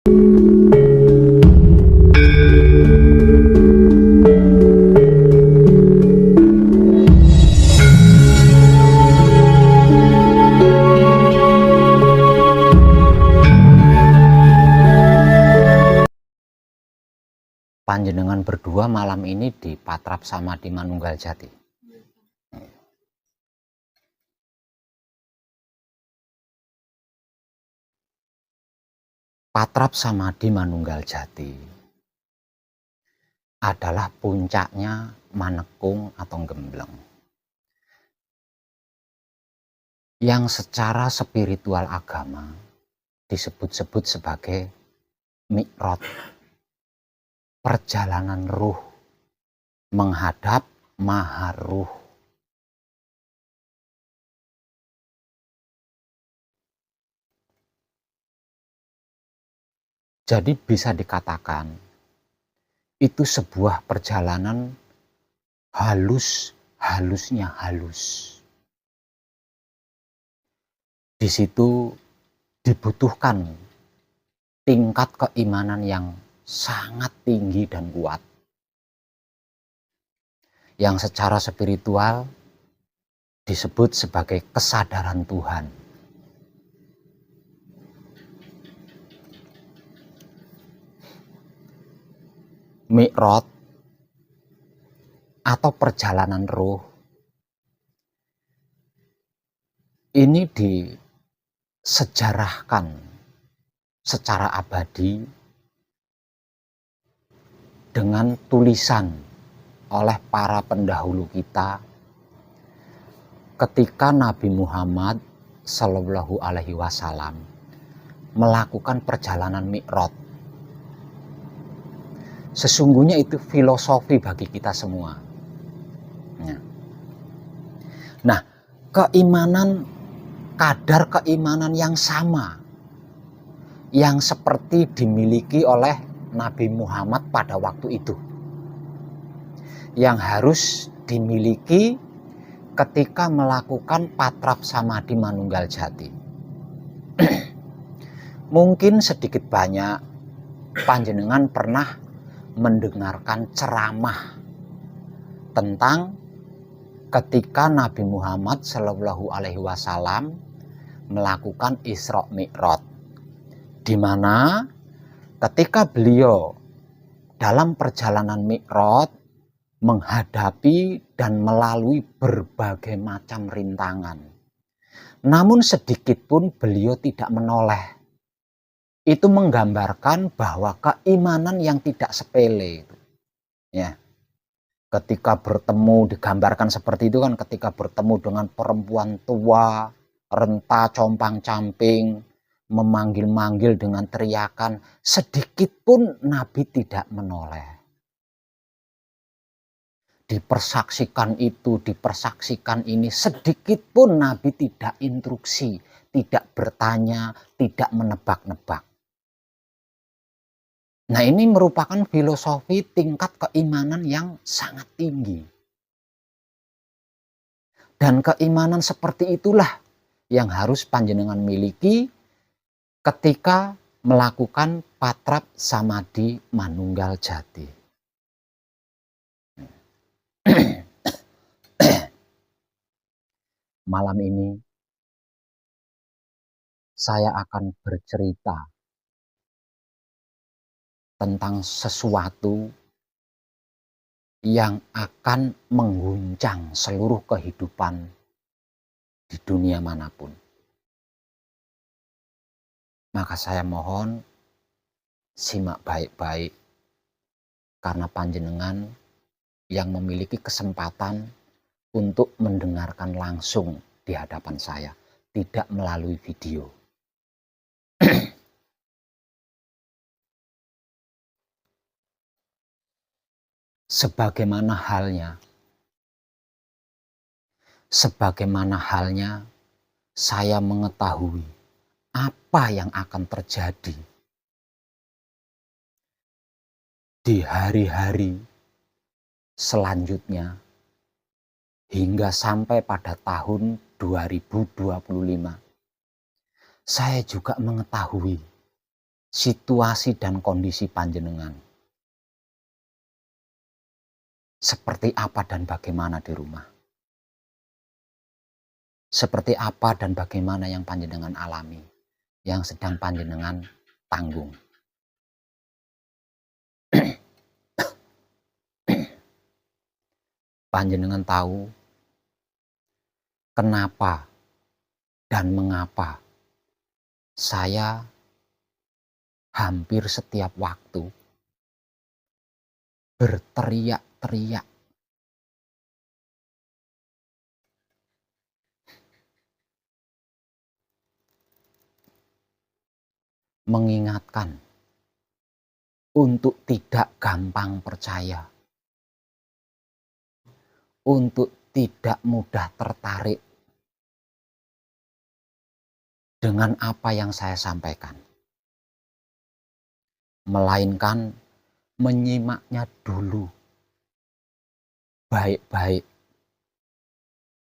Panjenengan berdua malam ini di Patrap Samadhi Manunggal Jati. Patrap Samadhi Manunggal Jati adalah puncaknya Manekung atau Gembleng, yang secara spiritual agama disebut-sebut sebagai mi'raj, perjalanan ruh menghadap Maha Ruh. Jadi bisa dikatakan itu sebuah perjalanan halusnya halus. Di situ dibutuhkan tingkat keimanan yang sangat tinggi dan kuat, yang secara spiritual disebut sebagai kesadaran Tuhan. Mi'raj atau perjalanan ruh ini disejarahkan secara abadi dengan tulisan oleh para pendahulu kita ketika Nabi Muhammad Shallallahu Alaihi Wasallam melakukan perjalanan mi'raj. Sesungguhnya itu filosofi bagi kita semua. Nah, kadar keimanan yang sama, yang seperti dimiliki oleh Nabi Muhammad pada waktu itu, yang harus dimiliki ketika melakukan Patrap Samadhi Manunggal Jati. Mungkin sedikit banyak panjenengan pernah mendengarkan ceramah tentang ketika Nabi Muhammad Shallallahu Alaihi Wasallam melakukan Isra Mi'raj, di mana ketika beliau dalam perjalanan Mi'raj menghadapi dan melalui berbagai macam rintangan, namun sedikit pun beliau tidak menoleh. Itu menggambarkan bahwa keimanan yang tidak sepele itu, ya. Ketika bertemu, digambarkan seperti itu kan, ketika bertemu dengan perempuan tua, renta compang-camping, memanggil-manggil dengan teriakan, sedikit pun Nabi tidak menoleh. Dipersaksikan itu, dipersaksikan ini, sedikit pun Nabi tidak instruksi, tidak bertanya, tidak menebak-nebak. Nah, ini merupakan filosofi tingkat keimanan yang sangat tinggi. Dan keimanan seperti itulah yang harus panjenengan miliki ketika melakukan Patrap Samadhi Manunggal Jati. Malam ini saya akan bercerita tentang sesuatu yang akan mengguncang seluruh kehidupan di dunia manapun. Maka saya mohon simak baik-baik, karena panjenengan yang memiliki kesempatan untuk mendengarkan langsung di hadapan saya, tidak melalui video. Sebagaimana halnya saya mengetahui apa yang akan terjadi di hari-hari selanjutnya hingga sampai pada tahun 2025. Saya juga mengetahui situasi dan kondisi panjenengan. Seperti apa dan bagaimana di rumah. Seperti apa dan bagaimana yang panjenengan alami, yang sedang panjenengan tanggung. Panjenengan tahu kenapa dan mengapa saya hampir setiap waktu berteriak-teriak mengingatkan untuk tidak gampang percaya, untuk tidak mudah tertarik dengan apa yang saya sampaikan, melainkan menyimaknya dulu baik-baik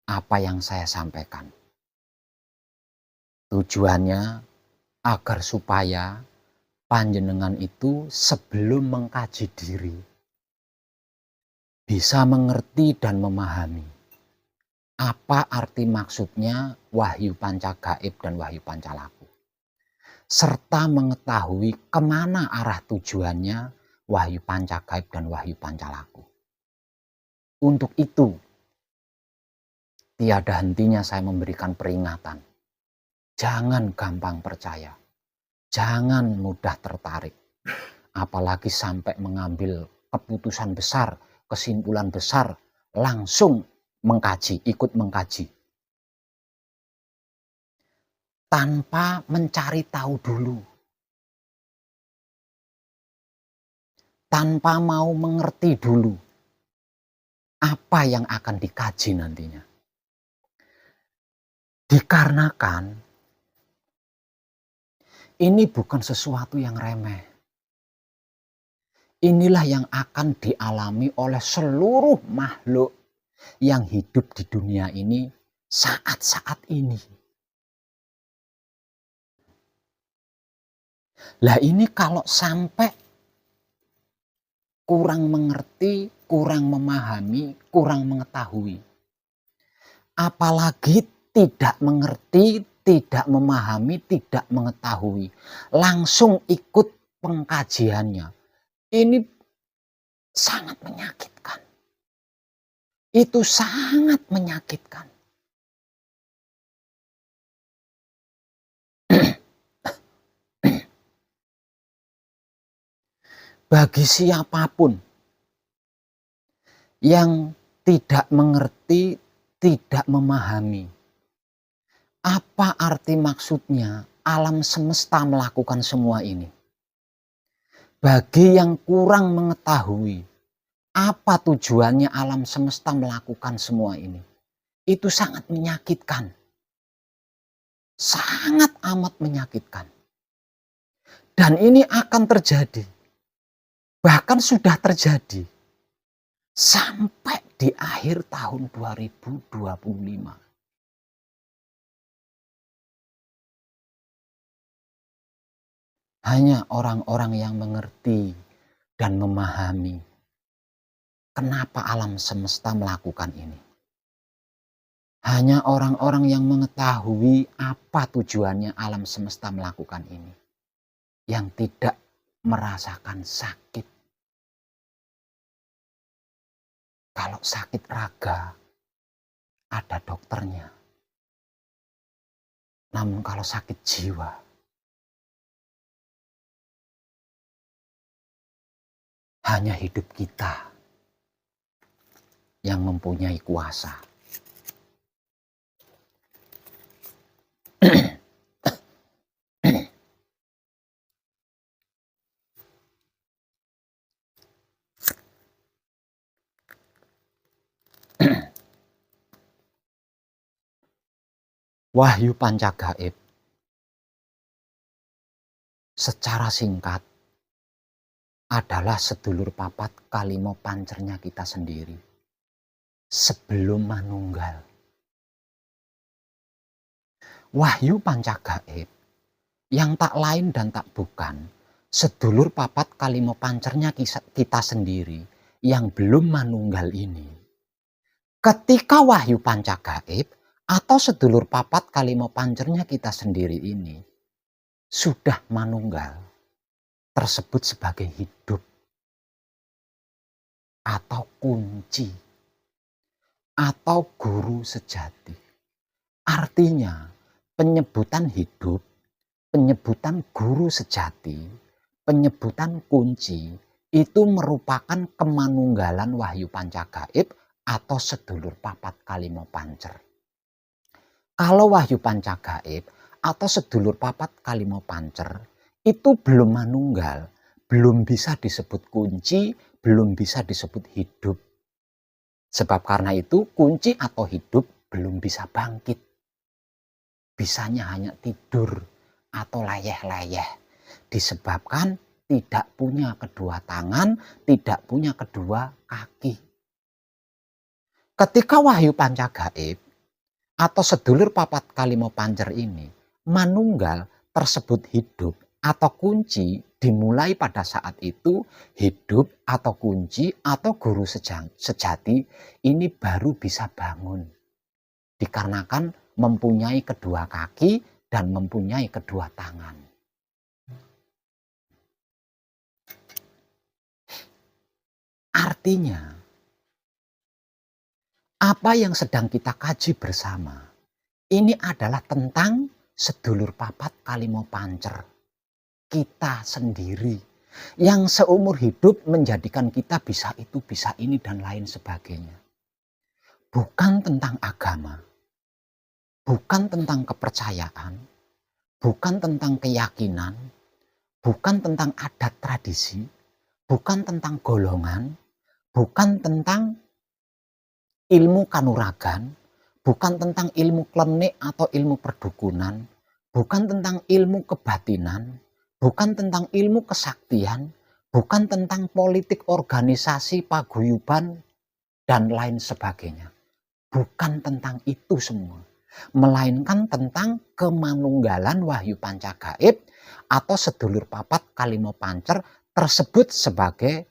apa yang saya sampaikan. Tujuannya agar supaya panjenengan itu sebelum mengkaji diri bisa mengerti dan memahami apa arti maksudnya Wahyu Pancagaib dan Wahyu Pancalaku, serta mengetahui kemana arah tujuannya Wahyu Pancagaib dan Wahyu Pancalaku. Untuk itu, tiada hentinya saya memberikan peringatan. Jangan gampang percaya, jangan mudah tertarik, apalagi sampai mengambil keputusan besar, kesimpulan besar, langsung mengkaji, ikut mengkaji. Tanpa mencari tahu dulu. Tanpa mau mengerti dulu apa yang akan dikaji nantinya. Dikarenakan ini bukan sesuatu yang remeh. Inilah yang akan dialami oleh seluruh makhluk yang hidup di dunia ini saat-saat ini. Lah ini kalau sampai kurang mengerti, kurang memahami, kurang mengetahui. Apalagi tidak mengerti, tidak memahami, tidak mengetahui. Langsung ikut pengkajiannya. Ini sangat menyakitkan. Itu sangat menyakitkan. Bagi siapapun yang tidak mengerti, tidak memahami apa arti maksudnya alam semesta melakukan semua ini. Bagi yang kurang mengetahui apa tujuannya alam semesta melakukan semua ini, itu sangat menyakitkan. Sangat amat menyakitkan. Dan ini akan terjadi. Bahkan sudah terjadi sampai di akhir tahun 2025. Hanya orang-orang yang mengerti dan memahami kenapa alam semesta melakukan ini. Hanya orang-orang yang mengetahui apa tujuannya alam semesta melakukan ini, yang tidak merasakan sakit. Kalau sakit raga, ada dokternya. Namun kalau sakit jiwa, hanya hidup kita yang mempunyai kuasa. Wahyu Pancagaib secara singkat adalah sedulur papat kalimo pancernya kita sendiri sebelum manunggal. Wahyu Pancagaib yang tak lain dan tak bukan sedulur papat kalimo pancernya kita sendiri yang belum manunggal ini. Ketika wahyu panca gaib atau sedulur papat kalimo pancernya kita sendiri ini sudah manunggal, tersebut sebagai hidup atau kunci atau guru sejati. Artinya penyebutan hidup, penyebutan guru sejati, penyebutan kunci itu merupakan kemanunggalan wahyu panca gaib atau sedulur papat kalimo pancer. Kalau wahyu panca gaib atau sedulur papat kalimo pancer itu belum manunggal, belum bisa disebut kunci, belum bisa disebut hidup. Sebab karena itu kunci atau hidup belum bisa bangkit. Bisanya hanya tidur atau layeh-layeh. Disebabkan tidak punya kedua tangan, tidak punya kedua kaki. Ketika wahyu panca gaib atau sedulur papat kalimo pancer ini manunggal tersebut hidup atau kunci dimulai pada saat itu hidup atau kunci atau guru sejati ini baru bisa bangun. Dikarenakan mempunyai kedua kaki dan mempunyai kedua tangan. Artinya, apa yang sedang kita kaji bersama, ini adalah tentang sedulur papat kalimo pancer. Kita sendiri yang seumur hidup menjadikan kita bisa itu, bisa ini, dan lain sebagainya. Bukan tentang agama, bukan tentang kepercayaan, bukan tentang keyakinan, bukan tentang adat tradisi, bukan tentang golongan, bukan tentang ilmu kanuragan, bukan tentang ilmu klenik atau ilmu perdukunan, bukan tentang ilmu kebatinan, bukan tentang ilmu kesaktian, bukan tentang politik organisasi paguyuban dan lain sebagainya. Bukan tentang itu semua, melainkan tentang kemanunggalan wahyu panca gaib atau sedulur papat kalimo pancer tersebut sebagai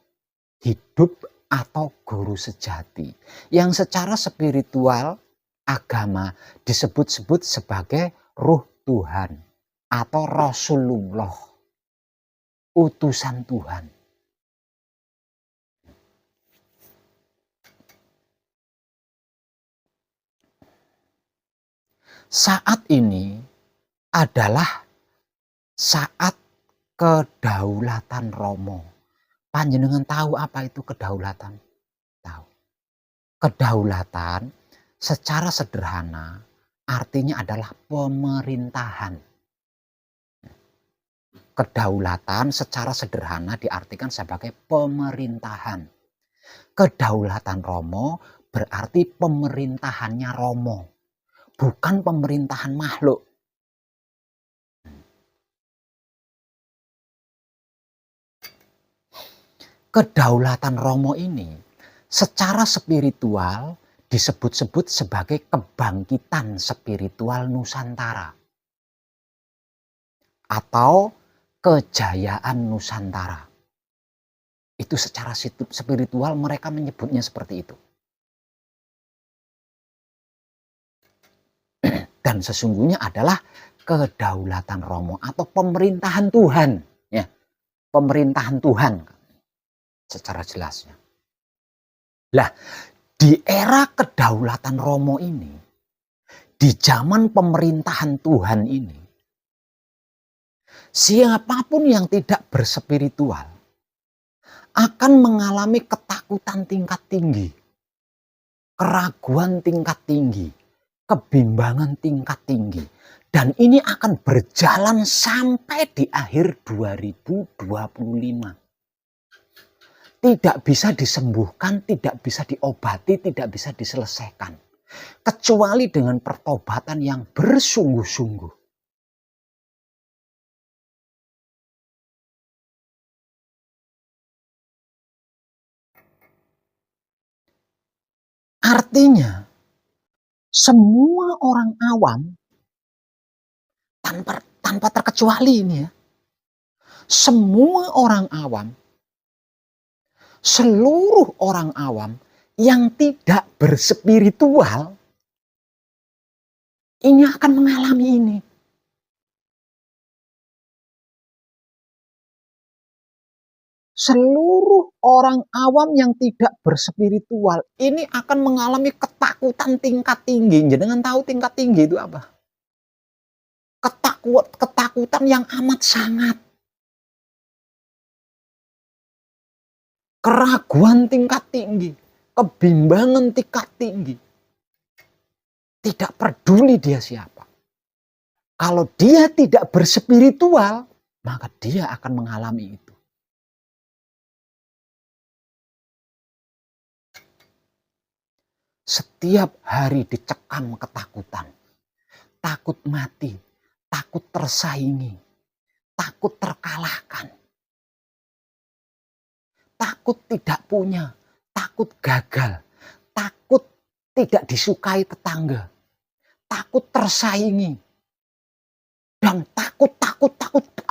hidup atau guru sejati yang secara spiritual agama disebut-sebut sebagai ruh Tuhan atau Rasulullah, utusan Tuhan. Saat ini adalah saat kedaulatan Romo. Panjenengan tahu apa itu kedaulatan? Tahu. Kedaulatan secara sederhana artinya adalah pemerintahan. Kedaulatan secara sederhana diartikan sebagai pemerintahan. Kedaulatan Romo berarti pemerintahannya Romo, bukan pemerintahan makhluk. Kedaulatan Romo ini secara spiritual disebut-sebut sebagai kebangkitan spiritual Nusantara atau kejayaan Nusantara. Itu secara spiritual mereka menyebutnya seperti itu. Dan sesungguhnya adalah kedaulatan Romo atau pemerintahan Tuhan, ya. Pemerintahan Tuhan secara jelasnya. Lah, di era kedaulatan Romo ini, di zaman pemerintahan Tuhan ini, siapapun yang tidak berspiritual akan mengalami ketakutan tingkat tinggi, keraguan tingkat tinggi, kebimbangan tingkat tinggi. Dan ini akan berjalan sampai di akhir 2025. Tidak bisa disembuhkan, tidak bisa diobati, tidak bisa diselesaikan. Kecuali dengan pertobatan yang bersungguh-sungguh. Artinya, semua orang awam tanpa terkecuali ini ya, Semua orang awam, seluruh orang awam yang tidak berspiritual ini akan mengalami ini. Seluruh orang awam yang tidak berspiritual ini akan mengalami ketakutan tingkat tinggi. Jenengan tahu tingkat tinggi itu apa? Ketakutan yang amat sangat. Keraguan tingkat tinggi. Kebimbangan tingkat tinggi. Tidak peduli dia siapa. Kalau dia tidak berspiritual, maka dia akan mengalami itu. Setiap hari dicekam ketakutan. Takut mati, takut tersaingi, takut terkalahkan, takut tidak punya, takut gagal, takut tidak disukai tetangga, takut tersaingi, dan takut.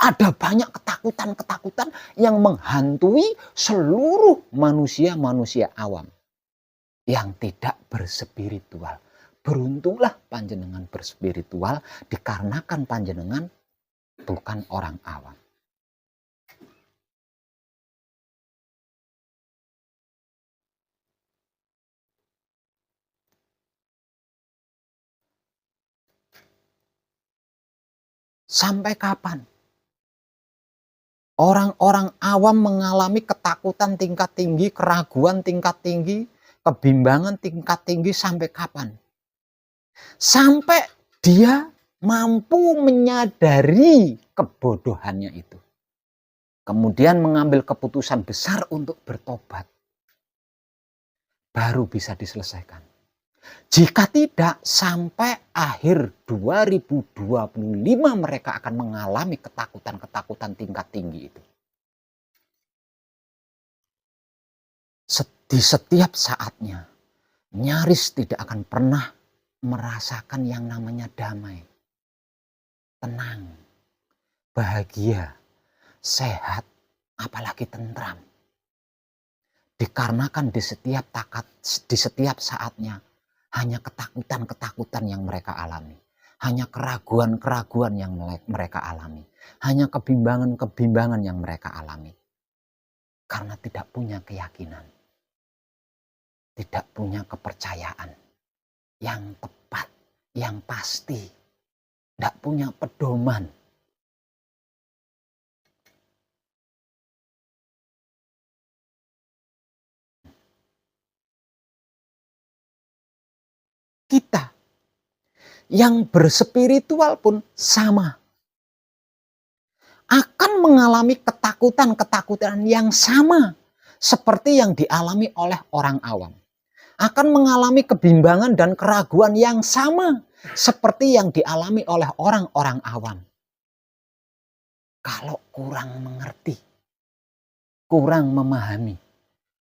Ada banyak ketakutan-ketakutan yang menghantui seluruh manusia-manusia awam yang tidak berspiritual. Beruntunglah panjenengan berspiritual dikarenakan panjenengan bukan orang awam. Sampai kapan orang-orang awam mengalami ketakutan tingkat tinggi, keraguan tingkat tinggi, kebimbangan tingkat tinggi sampai kapan? Sampai dia mampu menyadari kebodohannya itu. Kemudian mengambil keputusan besar untuk bertobat. Baru bisa diselesaikan. Jika tidak, sampai akhir 2025 mereka akan mengalami ketakutan-ketakutan tingkat tinggi itu. Di setiap saatnya, nyaris tidak akan pernah merasakan yang namanya damai, tenang, bahagia, sehat, apalagi tentram. Dikarenakan di setiap saatnya hanya ketakutan-ketakutan yang mereka alami. Hanya keraguan-keraguan yang mereka alami. Hanya kebimbangan-kebimbangan yang mereka alami. Karena tidak punya keyakinan. Tidak punya kepercayaan. Yang tepat, yang pasti. Tidak punya pedoman. Kita yang berspiritual pun sama. Akan mengalami ketakutan-ketakutan yang sama seperti yang dialami oleh orang awam. Akan mengalami kebimbangan dan keraguan yang sama seperti yang dialami oleh orang-orang awam. Kalau kurang mengerti, kurang memahami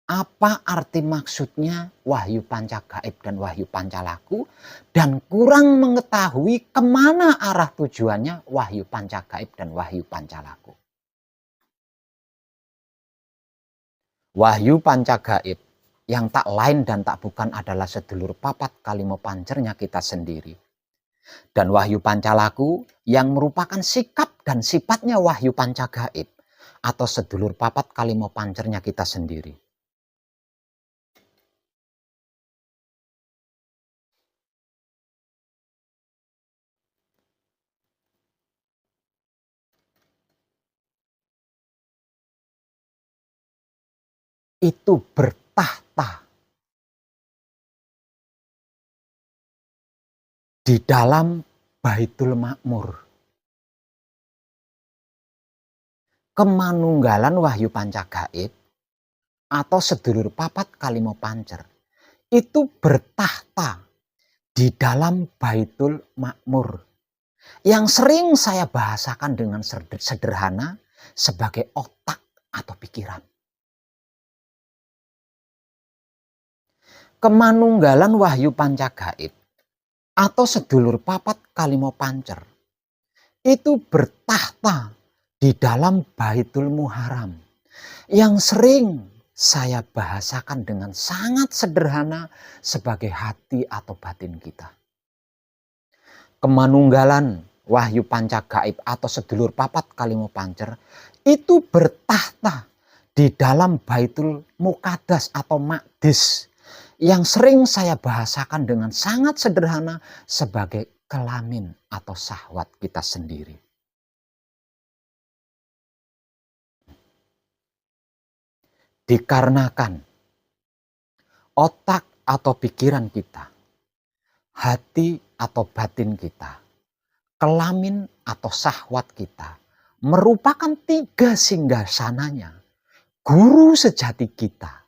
apa arti maksudnya wahyu panca gaib dan wahyu pancalaku, dan kurang mengetahui kemana arah tujuannya wahyu panca gaib dan wahyu pancalaku. Wahyu panca gaib yang tak lain dan tak bukan adalah sedulur papat kalimo pancernya kita sendiri. Dan wahyu pancalaku yang merupakan sikap dan sifatnya wahyu panca gaib atau sedulur papat kalimo pancernya kita sendiri. Itu bertahta di dalam Baitul Makmur. Kemanunggalan wahyu panca gaib atau sedulur papat kalimo pancer itu bertahta di dalam Baitul Makmur yang sering saya bahasakan dengan sederhana sebagai otak atau pikiran. Kemanunggalan wahyu panca gaib atau sedulur papat kalimo pancer itu bertahta di dalam Baitul Muharram yang sering saya bahasakan dengan sangat sederhana sebagai hati atau batin kita. Kemanunggalan Wahyu Pancagaib atau sedulur papat kalimo pancer itu bertahta di dalam Baitul Muqaddas atau Maqdis yang sering saya bahasakan dengan sangat sederhana sebagai kelamin atau syahwat kita sendiri. Dikarenakan otak atau pikiran kita, hati atau batin kita, kelamin atau syahwat kita merupakan tiga singgasananya guru sejati kita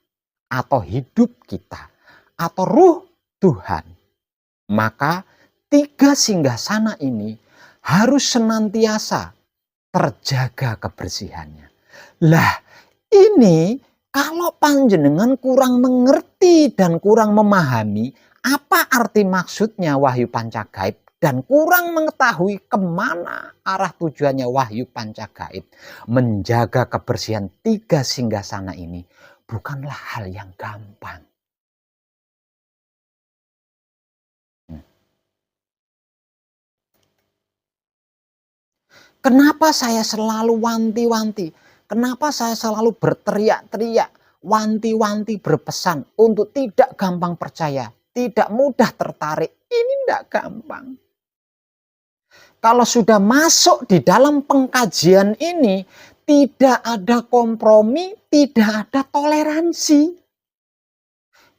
atau hidup kita atau ruh Tuhan. Maka tiga singgasana ini harus senantiasa terjaga kebersihannya. Lah, ini kalau panjenengan kurang mengerti dan kurang memahami apa arti maksudnya Wahyu Pancagaib dan kurang mengetahui kemana arah tujuannya Wahyu Pancagaib, menjaga kebersihan tiga singgasana ini bukanlah hal yang gampang. Kenapa saya selalu wanti-wanti? Kenapa saya selalu berteriak-teriak, wanti-wanti berpesan untuk tidak gampang percaya, tidak mudah tertarik? Ini tidak gampang. Kalau sudah masuk di dalam pengkajian ini, tidak ada kompromi, tidak ada toleransi.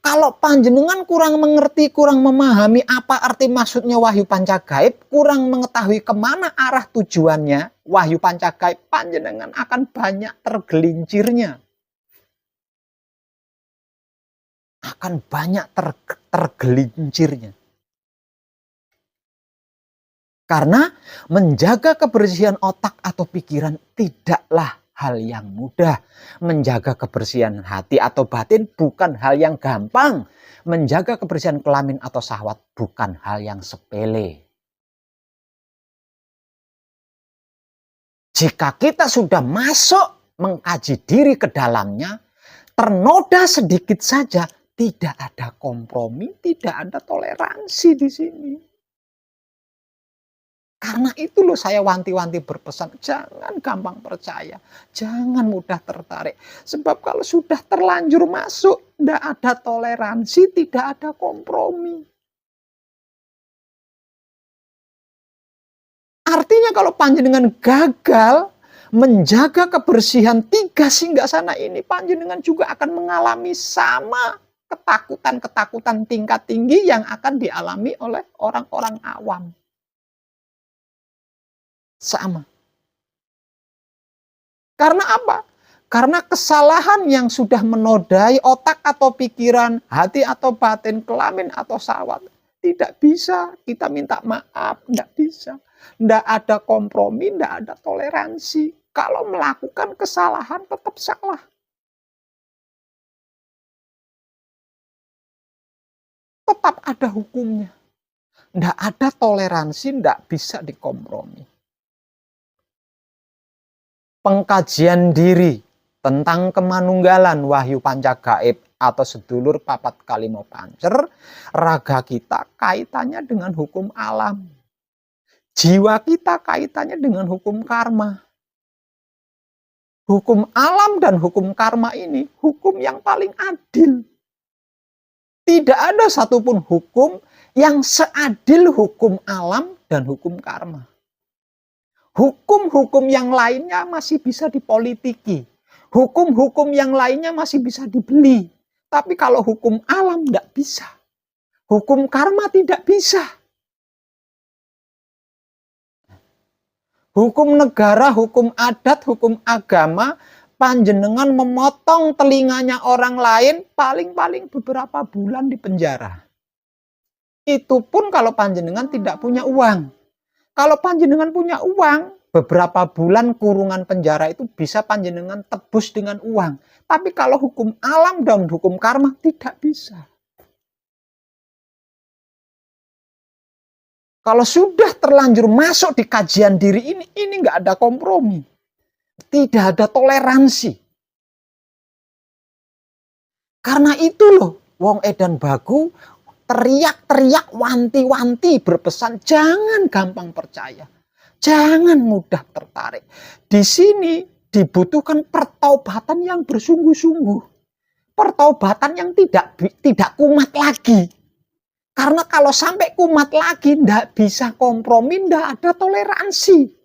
Kalau panjenengan kurang mengerti, kurang memahami apa arti maksudnya Wahyu Pancagaib, kurang mengetahui kemana arah tujuannya Wahyu Pancagaib, panjenengan akan banyak tergelincirnya. Akan banyak tergelincirnya. Karena menjaga kebersihan otak atau pikiran tidaklah hal yang mudah. Menjaga kebersihan hati atau batin bukan hal yang gampang. Menjaga kebersihan kelamin atau syahwat bukan hal yang sepele. Jika kita sudah masuk mengkaji diri ke dalamnya, ternoda sedikit saja, tidak ada kompromi, tidak ada toleransi di sini. Karena itu loh saya wanti-wanti berpesan, jangan gampang percaya, jangan mudah tertarik. Sebab kalau sudah terlanjur masuk, tidak ada toleransi, tidak ada kompromi. Artinya kalau panjenengan gagal menjaga kebersihan tiga singgasana ini, panjenengan juga akan mengalami sama ketakutan-ketakutan tingkat tinggi yang akan dialami oleh orang-orang awam. Sama. Karena apa? Karena kesalahan yang sudah menodai otak atau pikiran, hati atau batin, kelamin atau syahwat. Tidak bisa kita minta maaf, tidak bisa. Tidak ada kompromi, tidak ada toleransi. Kalau melakukan kesalahan tetap salah. Tetap ada hukumnya. Tidak ada toleransi, tidak bisa dikompromi. Pengkajian diri tentang kemanunggalan Wahyu Pancagaib atau sedulur papat kalimo pancer, raga kita kaitannya dengan hukum alam. Jiwa kita kaitannya dengan hukum karma. Hukum alam dan hukum karma ini hukum yang paling adil. Tidak ada satupun hukum yang seadil hukum alam dan hukum karma. Hukum-hukum yang lainnya masih bisa dipolitiki. Hukum-hukum yang lainnya masih bisa dibeli. Tapi kalau hukum alam tidak bisa. Hukum karma tidak bisa. Hukum negara, hukum adat, hukum agama, panjenengan memotong telinganya orang lain paling-paling beberapa bulan di penjara. Itu pun kalau panjenengan tidak punya uang. Kalau panjenengan punya uang, beberapa bulan kurungan penjara itu bisa panjenengan tebus dengan uang. Tapi kalau hukum alam dan hukum karma tidak bisa. Kalau sudah terlanjur masuk di kajian diri ini nggak ada kompromi. Tidak ada toleransi. Karena itu loh, wong edan bagu teriak-teriak, wanti-wanti, berpesan, jangan gampang percaya. Jangan mudah tertarik. Di sini dibutuhkan pertaubatan yang bersungguh-sungguh. Pertaubatan yang tidak kumat lagi. Karena kalau sampai kumat lagi, tidak bisa kompromi, tidak ada toleransi.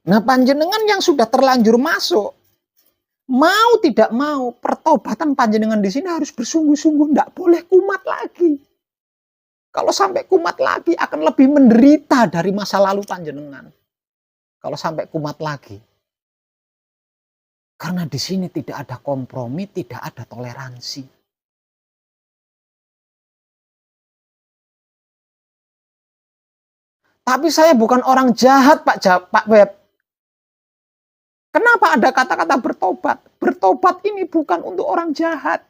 Nah, panjenengan yang sudah terlanjur masuk, mau tidak mau, pertobatan panjenengan di sini harus bersungguh-sungguh, tidak boleh kumat lagi. Kalau sampai kumat lagi akan lebih menderita dari masa lalu panjenengan. Kalau sampai kumat lagi. Karena di sini tidak ada kompromi, tidak ada toleransi. Tapi saya bukan orang jahat, Pak Web. Kenapa ada kata-kata bertobat? Bertobat ini bukan untuk orang jahat.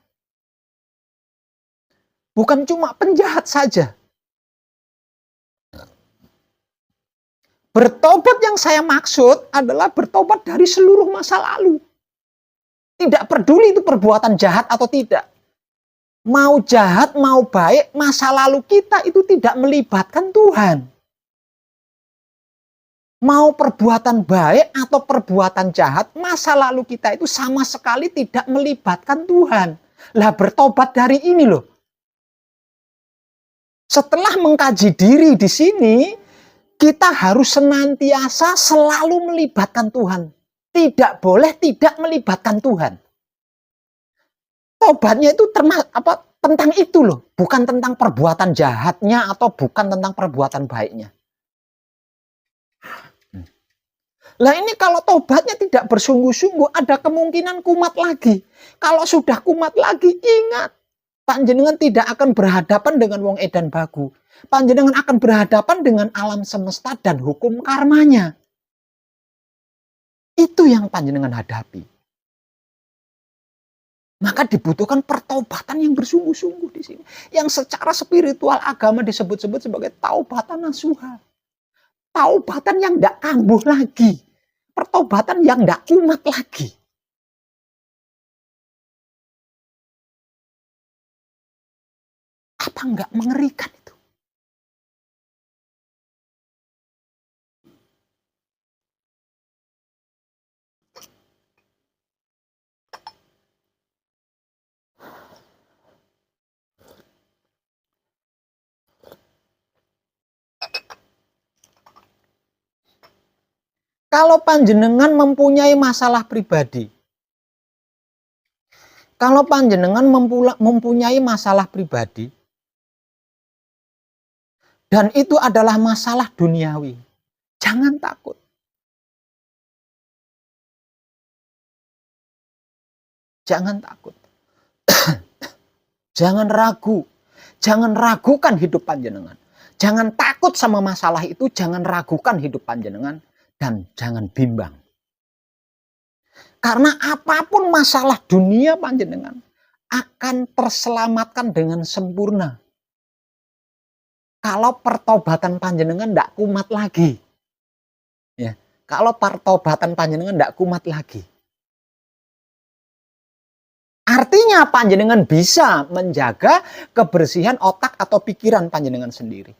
Bukan cuma penjahat saja. Bertobat yang saya maksud adalah bertobat dari seluruh masa lalu. Tidak peduli itu perbuatan jahat atau tidak. Mau jahat, mau baik, masa lalu kita itu tidak melibatkan Tuhan. Mau perbuatan baik atau perbuatan jahat, masa lalu kita itu sama sekali tidak melibatkan Tuhan. Lah bertobat dari ini loh. Setelah mengkaji diri di sini, kita harus senantiasa selalu melibatkan Tuhan. Tidak boleh tidak melibatkan Tuhan. Tobatnya itu tentang itu loh, bukan tentang perbuatan jahatnya atau bukan tentang perbuatan baiknya. Lah ini kalau tobatnya tidak bersungguh-sungguh, ada kemungkinan kumat lagi. Kalau sudah kumat lagi, ingat, panjenengan tidak akan berhadapan dengan wong edan bagu. Panjenengan akan berhadapan dengan alam semesta dan hukum karmanya. Itu yang panjenengan hadapi. Maka dibutuhkan pertobatan yang bersungguh-sungguh di sini. Yang secara spiritual agama disebut-sebut sebagai taubatan nasuha. Taubatan yang tidak kambuh lagi. Pertobatan yang tidak kumat lagi. Apa enggak mengerikan itu? Kalau panjenengan mempunyai masalah pribadi, kalau panjenengan mempunyai masalah pribadi, dan itu adalah masalah duniawi, jangan takut. Jangan takut. Jangan ragu. Jangan ragukan hidup panjenengan. Jangan takut sama masalah itu, jangan ragukan hidup panjenengan. Dan jangan bimbang. Karena apapun masalah dunia panjenengan akan terselamatkan dengan sempurna. Kalau pertobatan panjenengan tidak kumat lagi. Ya, kalau pertobatan panjenengan tidak kumat lagi. Artinya panjenengan bisa menjaga kebersihan otak atau pikiran panjenengan sendiri.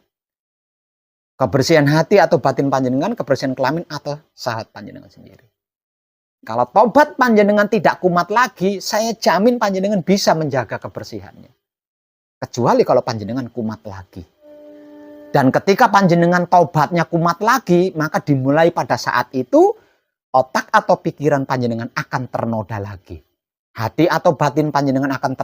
Kebersihan hati atau batin panjenengan, kebersihan kelamin atau sahat panjenengan sendiri. Kalau tobat panjenengan tidak kumat lagi, saya jamin panjenengan bisa menjaga kebersihannya. Kecuali kalau panjenengan kumat lagi. Dan ketika panjenengan tobatnya kumat lagi, maka dimulai pada saat itu, otak atau pikiran panjenengan akan ternoda lagi. Hati atau batin panjenengan akan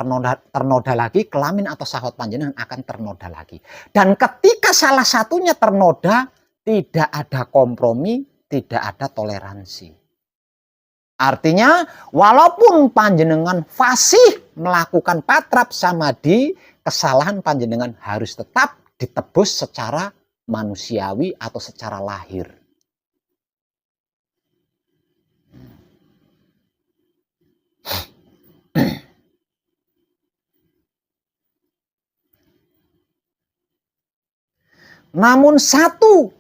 ternoda lagi, kelamin atau syahwat panjenengan akan ternoda lagi. Dan ketika salah satunya ternoda, tidak ada kompromi, tidak ada toleransi. Artinya, walaupun panjenengan fasih melakukan patrap samadhi, kesalahan panjenengan harus tetap ditebus secara manusiawi atau secara lahir. Namun satu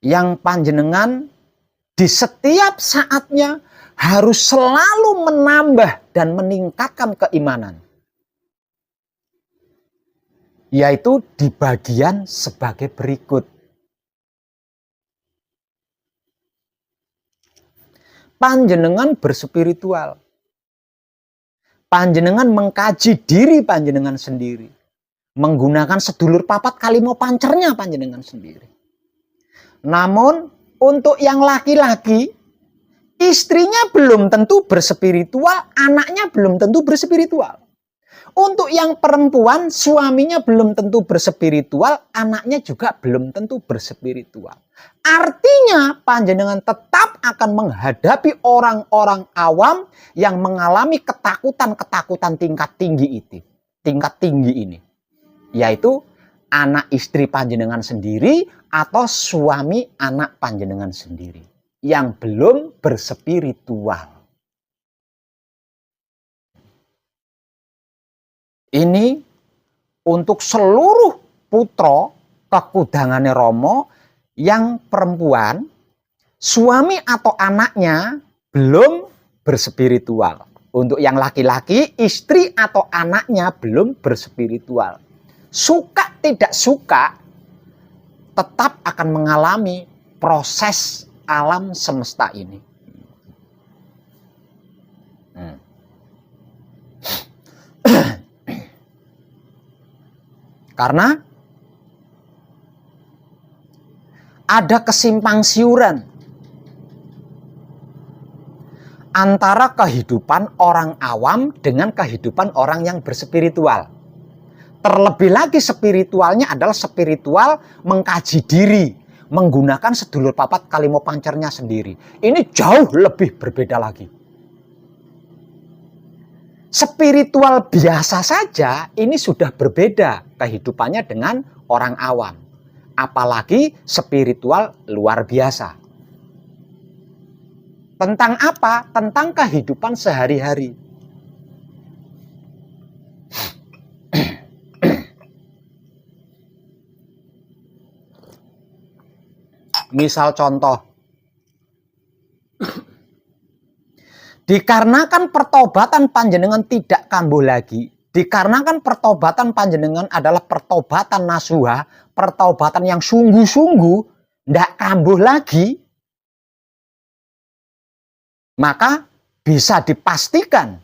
yang panjenengan di setiap saatnya harus selalu menambah dan meningkatkan keimanan, yaitu di bagian sebagai berikut. Panjenengan berspiritual. Panjenengan mengkaji diri panjenengan sendiri. Menggunakan sedulur papat kalimo pancernya panjenengan sendiri. Namun untuk yang laki-laki, istrinya belum tentu berspiritual, anaknya belum tentu berspiritual. Untuk yang perempuan, suaminya belum tentu berspiritual, anaknya juga belum tentu berspiritual. Artinya panjenengan tetap akan menghadapi orang-orang awam yang mengalami ketakutan-ketakutan tingkat tinggi ini. Yaitu anak istri panjenengan sendiri atau suami anak panjenengan sendiri yang belum berspiritual. Ini untuk seluruh putra kekudangane Rama yang perempuan, suami atau anaknya belum berspiritual. Untuk yang laki-laki, istri atau anaknya belum berspiritual. Suka tidak suka, tetap akan mengalami proses alam semesta ini. Karena ada kesimpang siuran antara kehidupan orang awam dengan kehidupan orang yang berspiritual. Terlebih lagi spiritualnya adalah spiritual mengkaji diri, menggunakan sedulur papat kalimo pancernya sendiri. Ini jauh lebih berbeda lagi. Spiritual biasa saja ini sudah berbeda kehidupannya dengan orang awam. Apalagi spiritual luar biasa. Tentang apa? Tentang kehidupan sehari-hari. Misal contoh, dikarenakan pertobatan panjenengan tidak kambuh lagi, dikarenakan pertobatan panjenengan adalah pertobatan nasuha, pertobatan yang sungguh-sungguh, tidak kambuh lagi, maka bisa dipastikan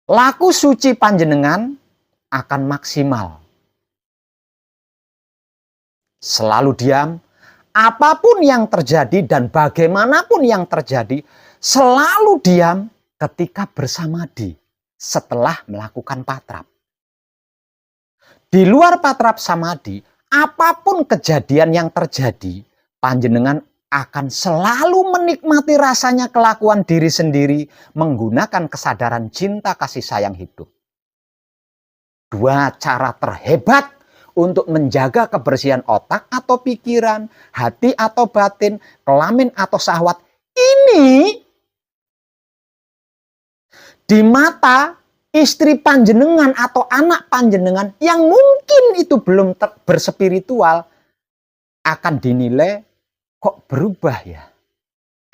laku suci panjenengan akan maksimal. Selalu diam, apapun yang terjadi dan bagaimanapun yang terjadi, selalu diam ketika bersamadi setelah melakukan patrap. Di luar patrap samadi, apapun kejadian yang terjadi, panjenengan akan selalu menikmati rasanya kelakuan diri sendiri menggunakan kesadaran cinta kasih sayang hidup. Dua cara terhebat untuk menjaga kebersihan otak atau pikiran, hati atau batin, kelamin atau syahwat. Ini di mata istri panjenengan atau anak panjenengan yang mungkin itu belum berspiritual akan dinilai kok berubah ya,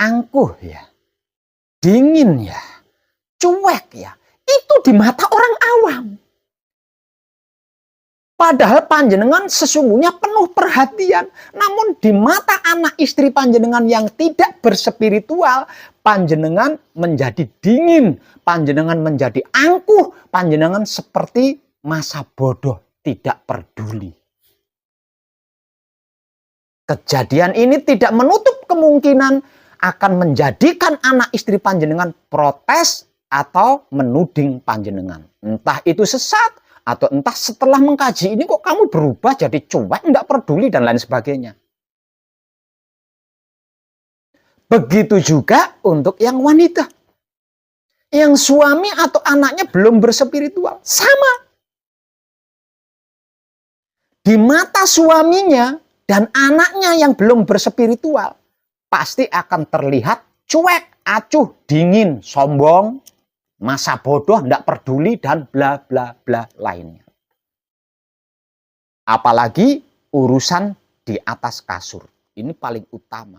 angkuh ya, dingin ya, cuek ya. Itu di mata orang awam. Padahal panjenengan sesungguhnya penuh perhatian. Namun di mata anak istri panjenengan yang tidak berspiritual, panjenengan menjadi dingin, panjenengan menjadi angkuh, panjenengan seperti masa bodoh, tidak peduli. Kejadian ini tidak menutup kemungkinan akan menjadikan anak istri panjenengan protes atau menuding panjenengan. Entah itu sesat, atau entah setelah mengkaji ini kok kamu berubah jadi cuek, tidak peduli, dan lain sebagainya. Begitu juga untuk yang wanita. Yang suami atau anaknya belum berspiritual. Sama. Di mata suaminya dan anaknya yang belum berspiritual, pasti akan terlihat cuek, acuh, dingin, sombong, masa bodoh, tidak peduli, dan bla bla bla lainnya. Apalagi urusan di atas kasur. Ini paling utama.